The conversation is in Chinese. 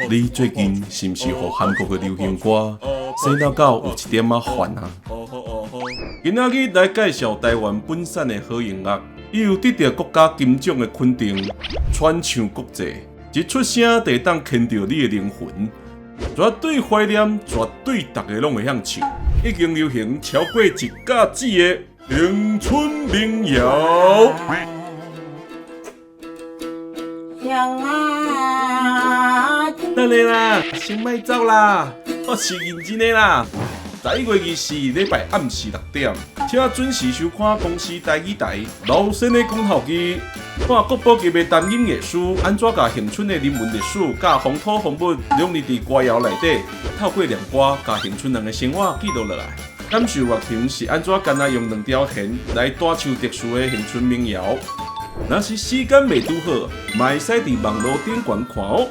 你最近是毋是和韩国的流行歌洗脑到有一点仔烦啊？今仔日来介绍台湾本产的好音乐，伊有得到国家金奖的肯定，传唱国际，一出声就当牵着你的灵魂，绝对怀念，绝对大家拢会晓唱，已经流行超过1甲子的恒春民谣。香啊！等下啦，先莫走啦，我是认真的啦。11月24日礼拜暗时6点，请准时收看公视台语台老先仔讲透机，看国宝级的单音艺术安怎把恒春的人文历史、甲风土风物融入伫歌谣内底，透过念歌，把恒春人的生活记录落来。感受乐团是安怎干那用2条弦来弹唱特殊的恒春民谣。若是时间未拄好，嘛会使伫网络顶悬看哦。